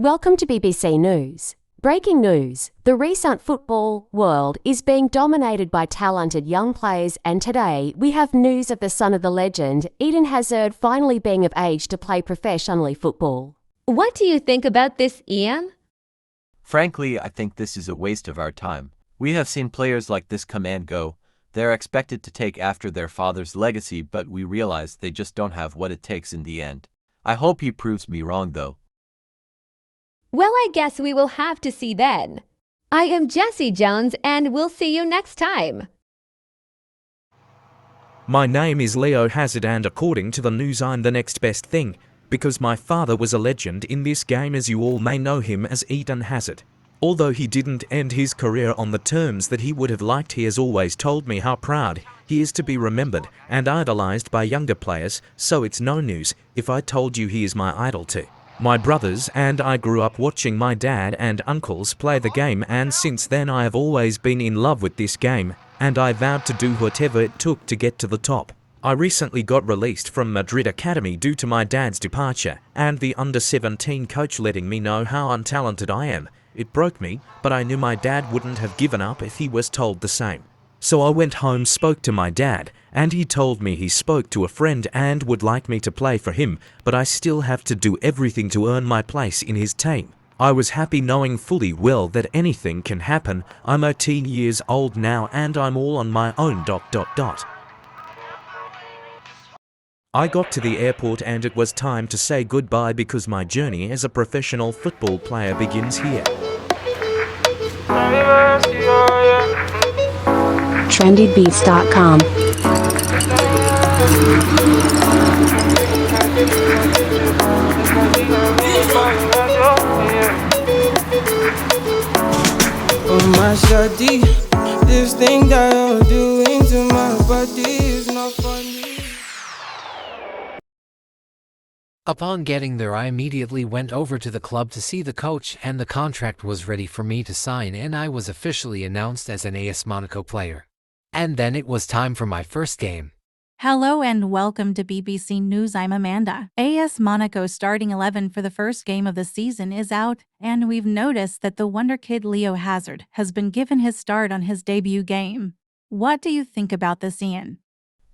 Welcome to BBC News. Breaking news. The recent football world is being dominated by talented young players, and today we have news of the son of the legend, Eden Hazard, finally being of age to play professionally football. What do you think about this, Ian? Frankly, I think this is a waste of our time. We have seen players like this come and go. They're expected to take after their father's legacy, but we realize they just don't have what it takes in the end. I hope he proves me wrong, though. Well, I guess we will have to see then. I am Jessie Jones, and we'll see you next time. My name is Leo Hazard, and according to the news, I'm the next best thing, because my father was a legend in this game, as you all may know him as Eden Hazard. Although he didn't end his career on the terms that he would have liked, he has always told me how proud he is to be remembered and idolized by younger players, so it's no news if I told you he is my idol too. My brothers and I grew up watching my dad and uncles play the game, and since then I have always been in love with this game, and I vowed to do whatever it took to get to the top. I recently got released from Madrid Academy due to my dad's departure, and the under-17 coach letting me know how untalented I am. It broke me, but I knew my dad wouldn't have given up if he was told the same. So I went home, spoke to my dad, and he told me he spoke to a friend and would like me to play for him, but I still have to do everything to earn my place in his team. I was happy knowing fully well that anything can happen. I'm 18 years old now and I'm all on my own. I got to the airport and it was time to say goodbye because my journey as a professional football player begins here. trendybeats.com. Oh my shawty, this thing that you're doing to my body is not funny. Upon getting there, I immediately went over to the club to see the coach, and the contract was ready for me to sign, and I was officially announced as an AS Monaco player. And then it was time for my first game. Hello and welcome to BBC News. I'm Amanda. AS Monaco's starting 11 for the first game of the season is out, and we've noticed that the wonder kid Leo Hazard has been given his start on his debut game. What do you think about this, Ian?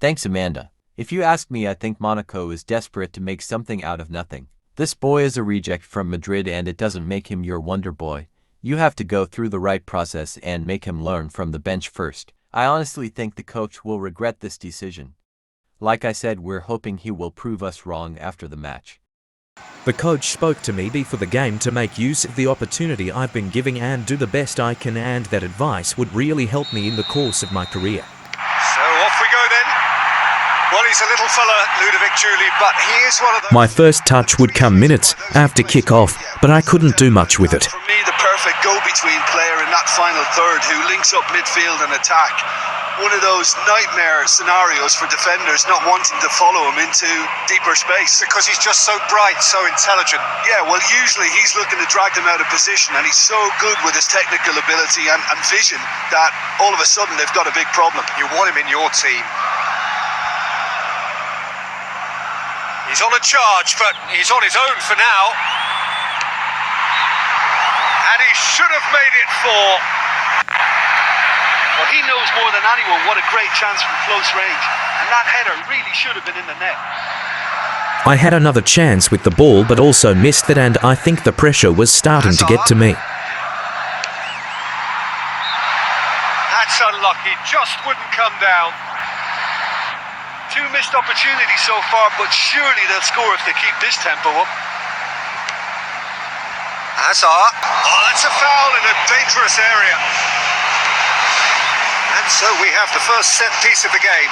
Thanks, Amanda. If you ask me, I think Monaco is desperate to make something out of nothing. This boy is a reject from Madrid, and it doesn't make him your wonder boy. You have to go through the right process and make him learn from the bench first. I honestly think the coach will regret this decision. Like I said, we're hoping he will prove us wrong after the match. The coach spoke to me before the game to make use of the opportunity I've been giving and do the best I can, and that advice would really help me in the course of my career. So off we go then. Well, he's a little fella, Ludovic Julie, but he is one of those... My first touch would come minutes after kick-off, but I couldn't do much with it. For me, the perfect go-between player in that final third who links up midfield and attack. One of those nightmare scenarios for defenders not wanting to follow him into deeper space. Because he's just so bright, so intelligent. Yeah, well, usually he's looking to drag them out of position, and he's so good with his technical ability and vision that all of a sudden they've got a big problem. You want him in your team. He's on a charge, but he's on his own for now. And he should have made it 4. Well, he knows more than anyone what a great chance from close range. And that header really should have been in the net. I had another chance with the ball, but also missed it, and I think the pressure was starting to get to me. That's unlucky, just wouldn't come down. 2 missed opportunities so far, but surely they'll score if they keep this tempo up. Hazard. Oh, that's a foul in a dangerous area. And so we have the first set piece of the game.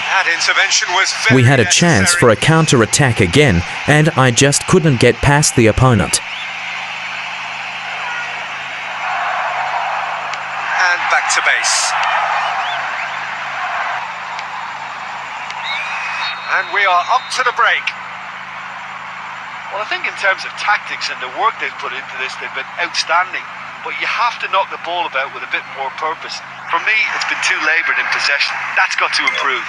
That intervention was very We had a chance for a counter-attack again, and I just couldn't get past the opponent. Back to base. And we are up to the break. Well, I think in terms of tactics and the work they've put into this, they've been outstanding. But you have to knock the ball about with a bit more purpose. For me, it's been too laboured in possession. That's got to improve.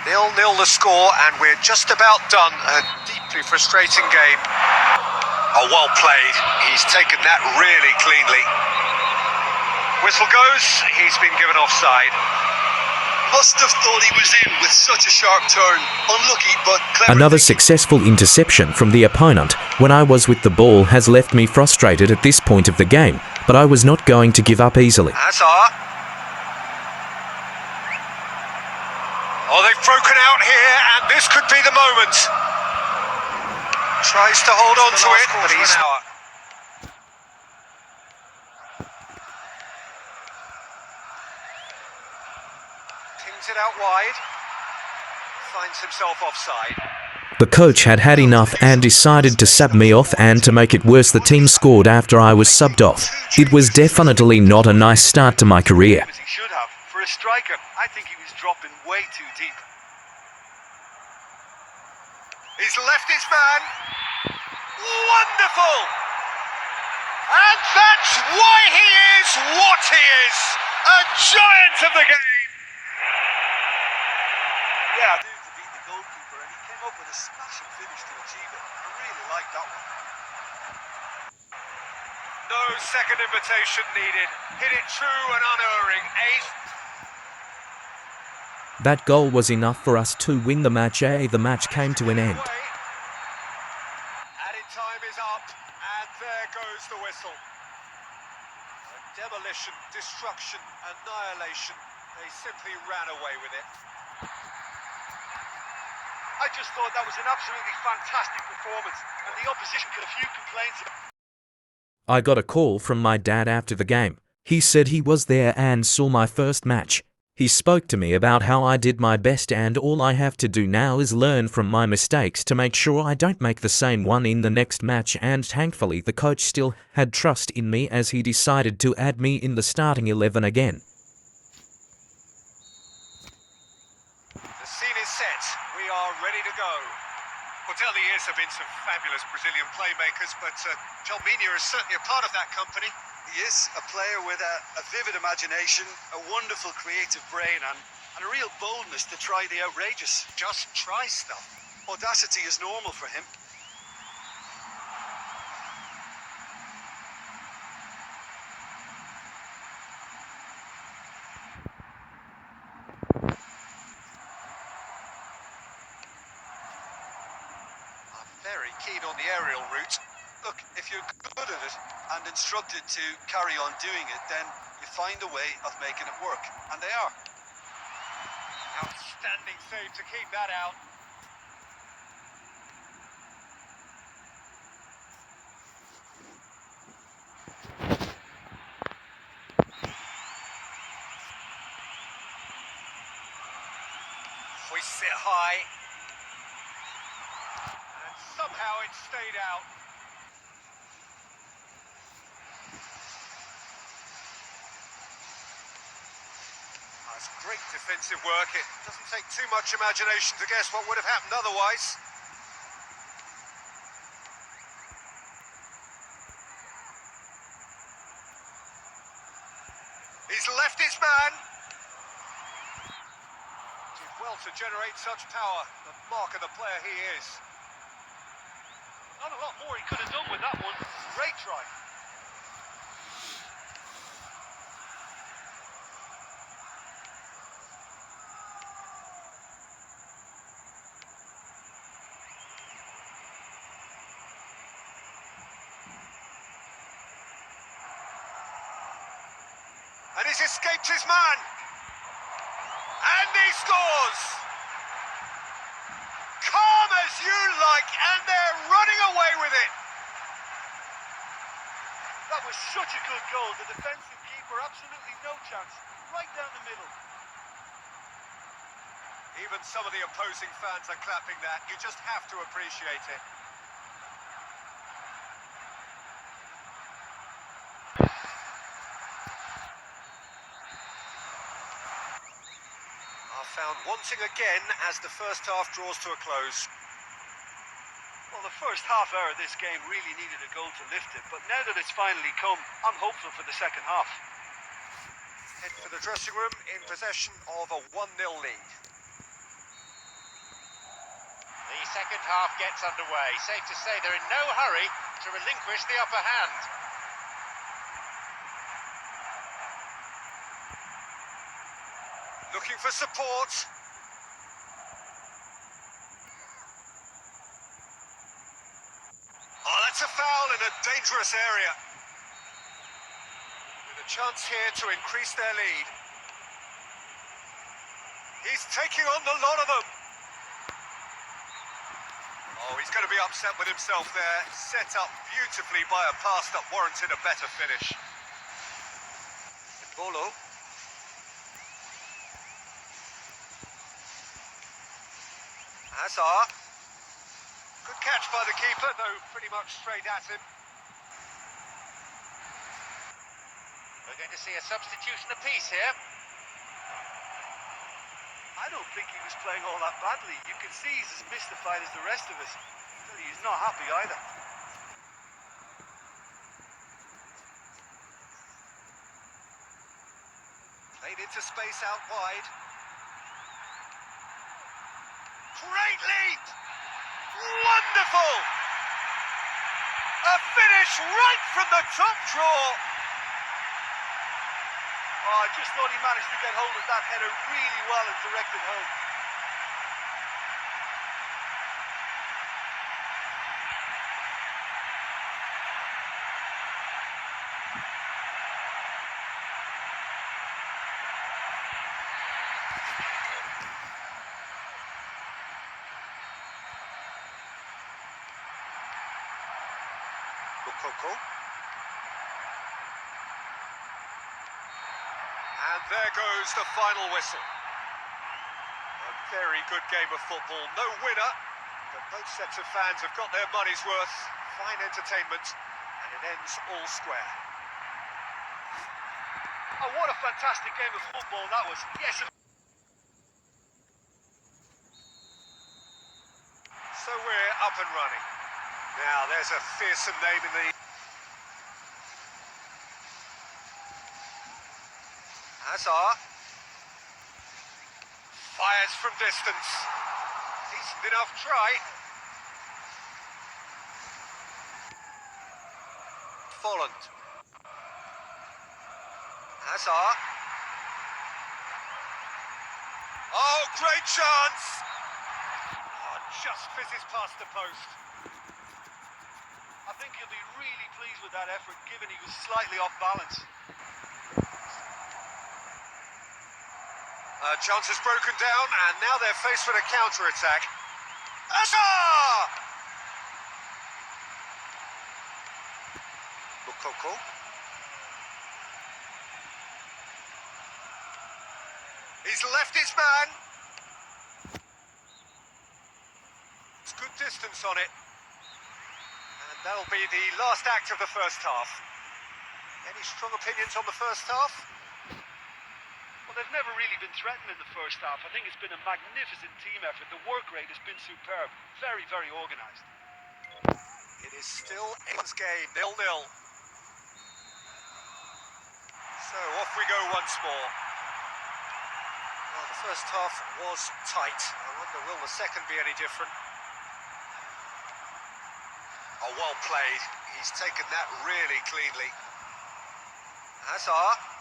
0-0 the score, and we're just about done. A deeply frustrating game. Oh, well played. He's taken that really cleanly. Whistle goes. He's been given offside. Must have thought he was in with such a sharp turn. Unlucky, but clever. Another successful interception from the opponent when I was with the ball has left me frustrated at this point of the game, but I was not going to give up easily. Hazard. Oh, they've broken out here, and this could be the moment. Tries to hold on to it, but he's... Tings it out wide. Finds himself offside. The coach had had enough and decided to sub me off, and to make it worse, the team scored after I was subbed off. It was definitely not a nice start to my career. He should have. For a striker, I think he was dropping way too deep. He's left his man. Wonderful! And that's why he is what he is. A giant of the game. Yeah, to beat the goalkeeper, and he came up with a smashing finish to achieve it. I really like that one. No second invitation needed. Hit it true and unerring. 8th. That goal was enough for us to win the match. The match came to an end. Added time is up, and there goes the whistle. Demolition, destruction, annihilation. They simply ran away with it. I just thought that was an absolutely fantastic performance, and the opposition could have few complaints about. I got a call from my dad after the game. He said he was there and saw my first match. He spoke to me about how I did my best, and all I have to do now is learn from my mistakes to make sure I don't make the same one in the next match, and thankfully the coach still had trust in me as he decided to add me in the starting 11 again. The scene is set. We are ready to go. Well, down the years have been some fabulous Brazilian playmakers, but Jalminha is certainly a part of that company. He is a player with a vivid imagination, a wonderful creative brain, and a real boldness to try the outrageous. Just try stuff. Audacity is normal for him. I'm very keen on the aerial route. Look, if you're good at it and instructed to carry on doing it, then you find a way of making it work. And they are. Outstanding save to keep that out. Hoists it high. And somehow it stayed out. That's great defensive work. It doesn't take too much imagination to guess what would have happened otherwise. He's left his man. Did well to generate such power. The mark of the player he is. Not a lot more he could have done with that one. Great try. And he's escaped his man. And he scores. Calm as you like, and they're running away with it. That was such a good goal. The defensive keeper, absolutely no chance. Right down the middle. Even some of the opposing fans are clapping that. You just have to appreciate it. Found wanting again as the first half draws to a close. Well, the first half hour of this game really needed a goal to lift it, but now that it's finally come, I'm hopeful for the second half. Head for the dressing room in possession of a 1-0 lead. second half gets underway. Safe to say they're in no hurry to relinquish the upper hand. Looking for support. Oh, that's a foul in a dangerous area. With a chance here to increase their lead. He's taking on the lot of them. Oh, he's going to be upset with himself there. Set up beautifully by a pass that warranted a better finish. Bolo. Hazard. Good catch by the keeper, though pretty much straight at him. We're going to see a substitution apiece here. I don't think he was playing all that badly. You can see he's as mystified as the rest of us. He's not happy either. Played into space out wide. Great leap! Wonderful! A finish right from the top draw. Oh, I just thought he managed to get hold of that header really well and direct it home. Coco. And there goes the final whistle. A very good game of football. No winner, but both sets of fans have got their money's worth. Fine entertainment, and it ends all square. Oh, what a fantastic game of football that was. Yes. So we're up and running. Now there's a fearsome name in the... Hazard. Fires from distance. Decent enough try. Folland. Hazard. Oh, great chance! Oh, just fizzes past the post. I think he'll be really pleased with that effort, given he was slightly off balance. Chance has broken down, and now they're faced with a counter-attack. Hazard! Coco. He's left his man. It's good distance on it. And that'll be the last act of the first half. Any strong opinions on the first half? Well, they've never really been threatened in the first half. I think it's been a magnificent team effort. The work rate has been superb. Very, very organised. It is still ends game, 0-0. So off we go once more. Well, the first half was tight. I wonder, will the second be any different? Oh, well played. He's taken that really cleanly. Hazard.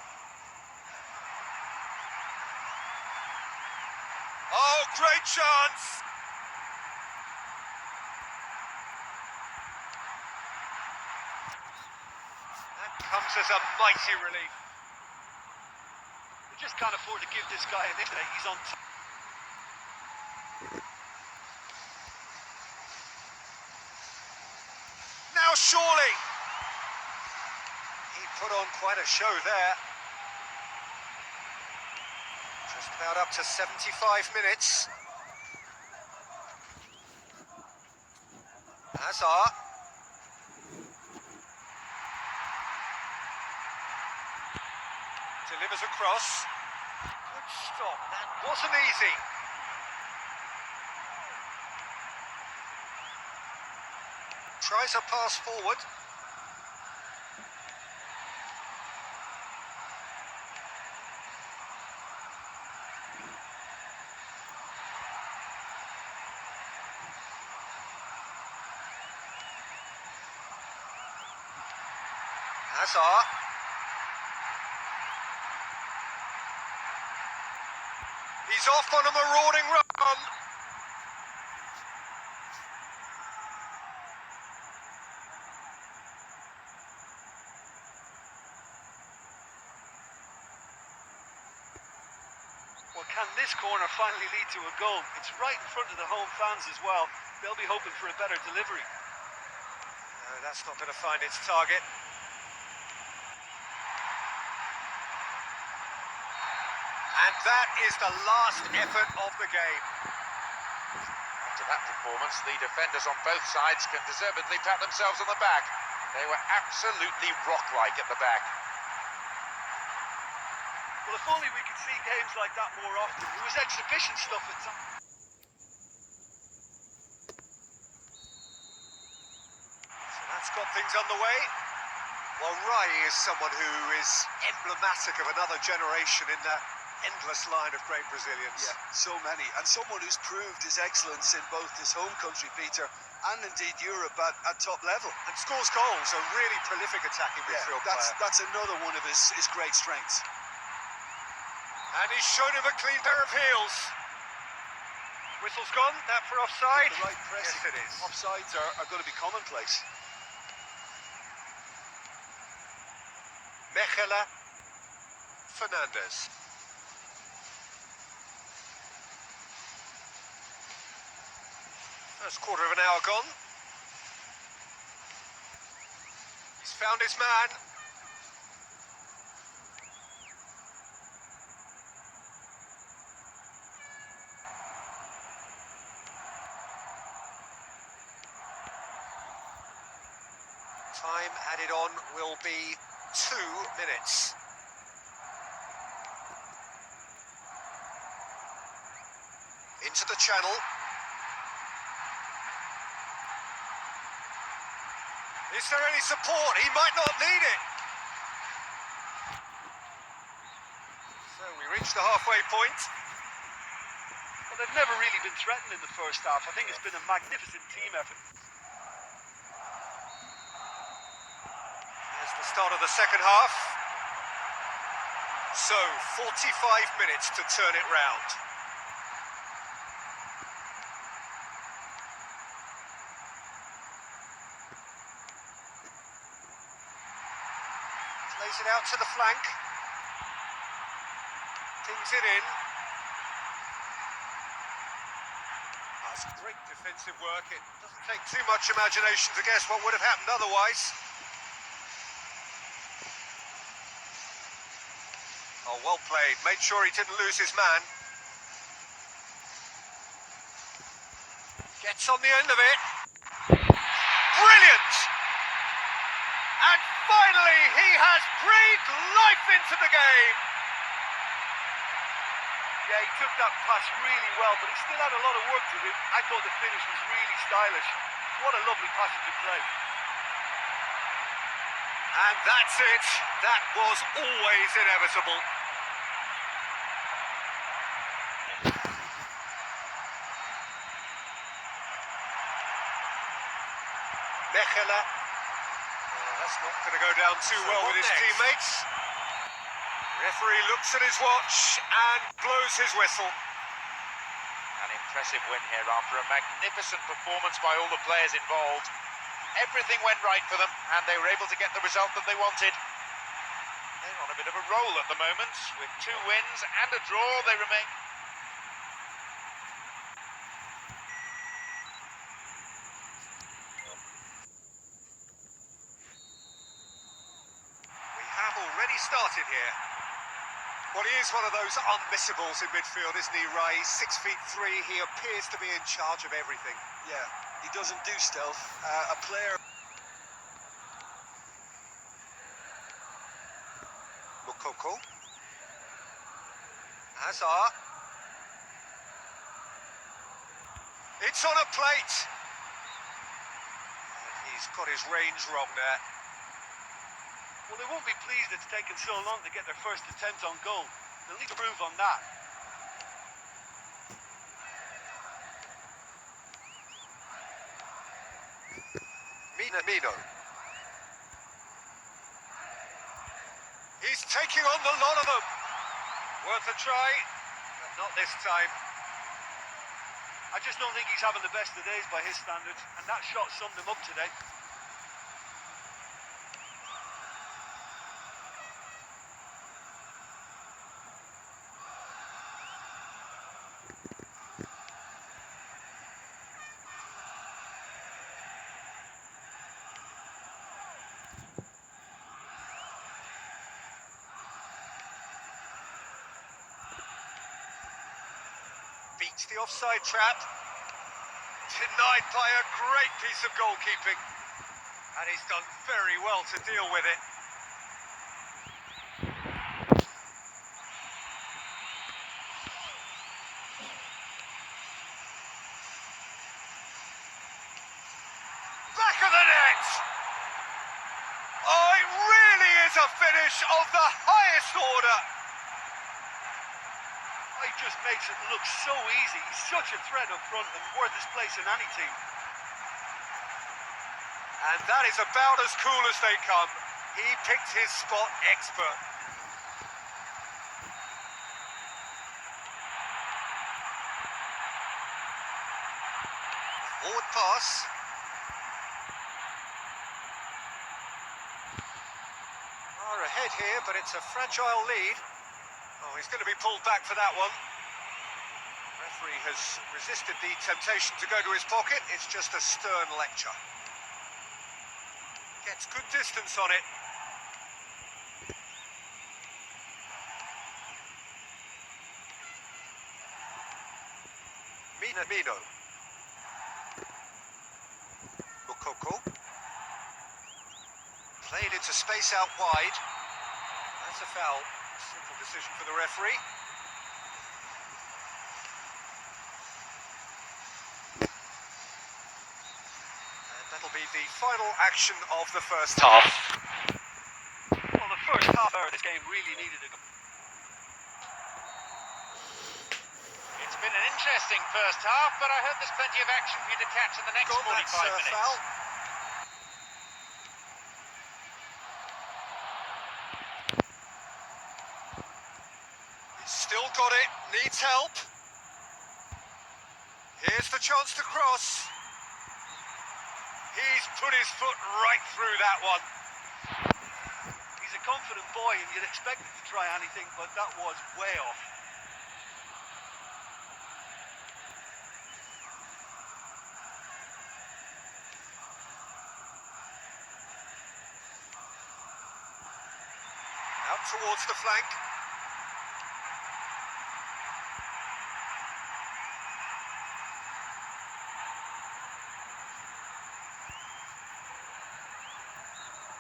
Oh, great chance! That comes as a mighty relief. We just can't afford to give this guy an injury. He's on top. Now surely! He put on quite a show there. Just about up to 75 minutes. Hazard. Delivers across. Good stop. That wasn't easy. Tries a pass forward. Hazard. He's off on a marauding run. Well, can this corner finally lead to a goal? It's right in front of the home fans as well. They'll be hoping for a better delivery. No, that's not going to find its target. And that is the last effort of the game. After that performance, the defenders on both sides can deservedly pat themselves on the back. They were absolutely rock-like at the back. Well, if only we could see games like that more often. It was exhibition stuff at times. So that's got things underway. Well, Rai is someone who is emblematic of another generation in that endless line of great Brazilians. Yeah, so many. And someone who's proved his excellence in both his home country, Peter, and indeed Europe at top level. And scores goals, a really prolific attacking midfield player. That's another one of his great strengths. And he's shown him a clean pair of heels. Whistle's gone, that for offside? The right pressing. Yes, it is. Offsides are going to be commonplace. Mechela Fernandez. First quarter of an hour gone. He's found his man. Time added on will be 2 minutes. Into the channel. Is there any support? He might not need it. So we reach the halfway point. Well, they've never really been threatened in the first half. I think it's been a magnificent team effort. Here's the start of the second half. So, 45 minutes to turn it round. Plays it out to the flank. Pings it in. That's great defensive work. It doesn't take too much imagination to guess what would have happened otherwise. Oh, well played. Made sure he didn't lose his man. Gets on the end of it. Brilliant! And finally, he has breathed life into the game. Yeah, he took that pass really well, but he still had a lot of work to do. I thought the finish was really stylish. What a lovely passage of play. And that's it. That was always inevitable. Mechela. That's not going to go down too well with his teammates. Referee looks at his watch and blows his whistle. An impressive win here after a magnificent performance by all the players involved. Everything went right for them, and they were able to get the result that they wanted. They're on a bit of a roll at the moment. With 2 wins and a draw, they remain. We have already started here. Well, he is one of those unmissables in midfield, isn't he, Ray? 6'3". He appears to be in charge of everything. Yeah, he doesn't do stealth. A player... Mukoko. Hazard. It's on a plate. And he's got his range wrong there. Well, they won't be pleased it's taken so long to get their first attempt on goal. They'll need to improve on that. Mino. taking on the lot of them. Worth a try, but not this time. I just don't think he's having the best of days by his standards, and that shot summed him up today. Beats the offside trap. Denied by a great piece of goalkeeping. And he's done very well to deal with it. Back of the net! Oh, it really is a finish of the highest order. He just makes it look so easy. He's such a threat up front and worth his place in any team. And that is about as cool as they come. He picked his spot expert. Forward pass. Are ahead here, but it's a fragile lead. Oh, he's going to be pulled back for that one. Referee has resisted the temptation to go to his pocket. It's just a stern lecture. Gets good distance on it. Mino. Mukoko. Played into space out wide. That's a foul. Simple decision for the referee. And that'll be the final action of the first half. Well, the first half hour of this game really needed a... It's been an interesting first half, but I hope there's plenty of action for you to catch in the next 45 minutes. Foul. Still got it, needs help. Here's the chance to cross. He's put his foot right through that one. He's a confident boy and you'd expect him to try anything, but that was way off. Out towards the flank.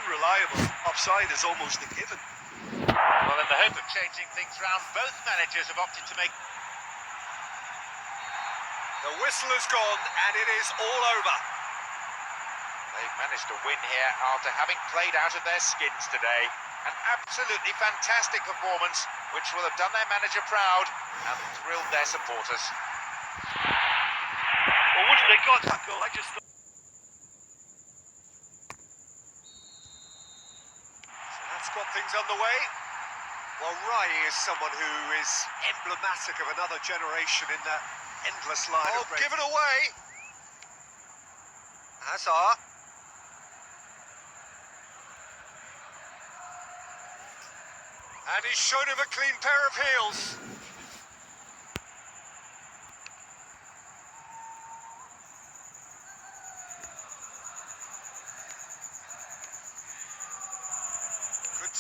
Reliable. Offside is almost a given. Well, in the hope of changing things round, both managers have opted to make... The whistle has gone and it is all over. They've managed to win here after having played out of their skins today. An absolutely fantastic performance, which will have done their manager proud and thrilled their supporters. Well, once they got that goal, I just thought... Got things underway. Well, Rai is someone who is emblematic of another generation in that endless line of give it away. Hazard. And he's shown him a clean pair of heels.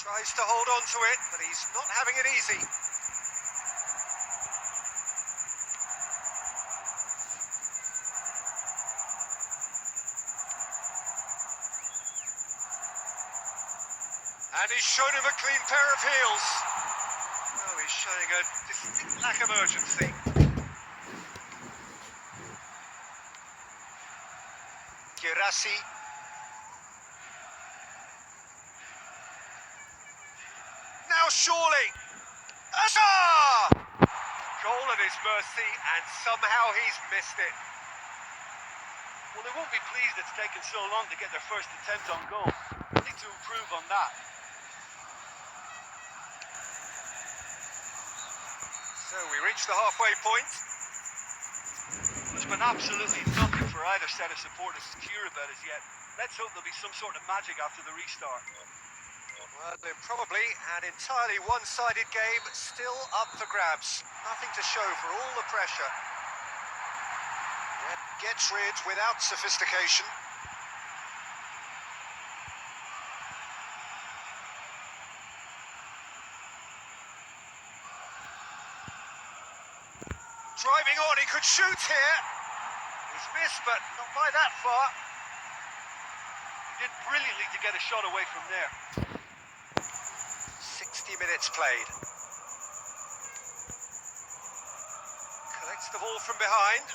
Tries to hold on to it, but he's not having it easy. And he's shown him a clean pair of heels. Oh, he's showing a distinct lack of urgency. Girassi. Now surely. Goal at his mercy, and somehow he's missed it. Well, they won't be pleased it's taken so long to get their first attempt on goal. They need to improve on that. So we reach the halfway point. There's been absolutely nothing for either set of supporters to cheer about as yet. Let's hope there'll be some sort of magic after the restart. Well, probably an entirely one-sided game, still up for grabs. Nothing to show for all the pressure. Gets rid without sophistication. Driving on, he could shoot here. He's missed, but not by that far. He did brilliantly to get a shot away from there. 60 minutes played. Collects the ball from behind.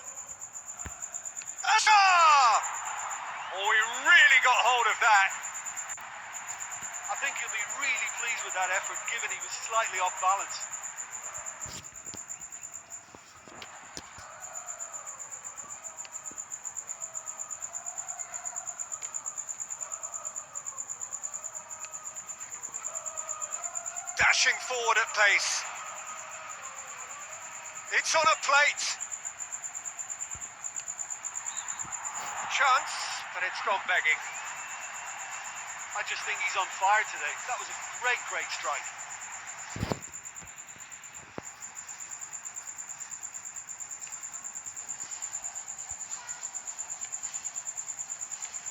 Ah! Oh, he really got hold of that. I think he'll be really pleased with that effort, given he was slightly off balance. Dashing forward at pace. It's on a plate. Chance, but it's gone begging. I just think he's on fire today. That was a great strike.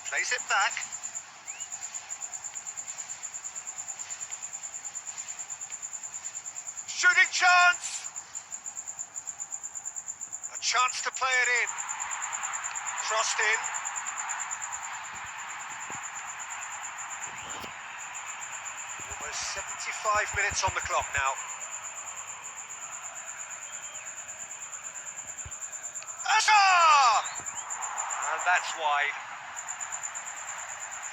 Plays it back. Shooting chance! A chance to play it in. Crossed in. Almost 75 minutes on the clock now. And that's wide.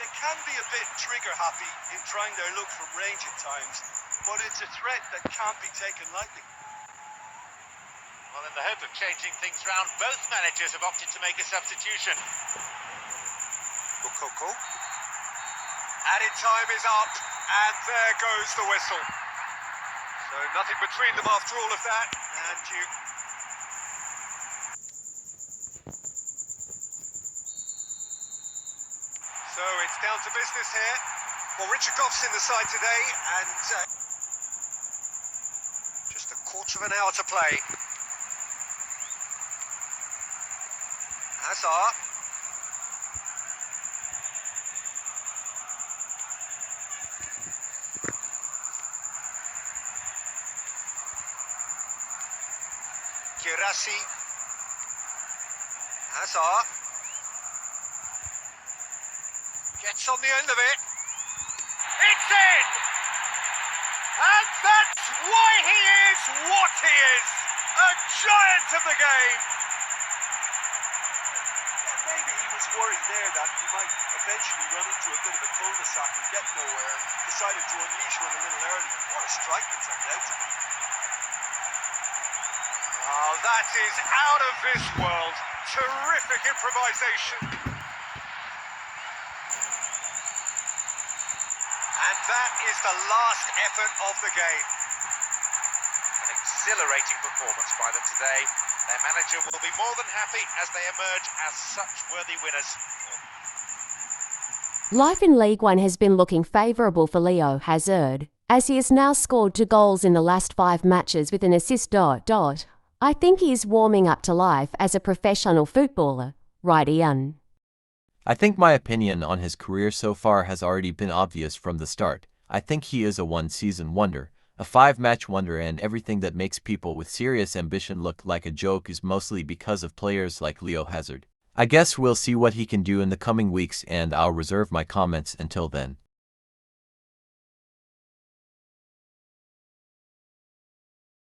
They can be a bit trigger happy in trying their luck from range at times, but it's a threat that can't be taken lightly. Well, in the hope of changing things round, both managers have opted to make a substitution. Coco. Added time is up, and there goes the whistle. So nothing between them after all of that, and you... So it's down to business here. Well, Richard Goff's in the side today, and just a quarter of an hour to play. Hazard. Girassi. Hazard. Gets on the end of it. It's in! And that's why he is what he is! A giant of the game! Maybe he was worried there that he might eventually run into a bit of a cul-de-sac and get nowhere, and decided to unleash one a little earlier. What a strike it turned out to be. Oh, that is out of this world. Terrific improvisation. And that is the last effort of the game. An exhilarating performance by them today. Their manager will be more than happy as they emerge as such worthy winners. Life in League One has been looking favourable for Leo Hazard, as he has now scored 2 goals in the last 5 matches with an assist. I think he is warming up to life as a professional footballer. Right, Ian? I think my opinion on his career so far has already been obvious from the start. I think he is a one-season wonder, a 5-match wonder, and everything that makes people with serious ambition look like a joke is mostly because of players like Leo Hazard. I guess we'll see what he can do in the coming weeks, and I'll reserve my comments until then.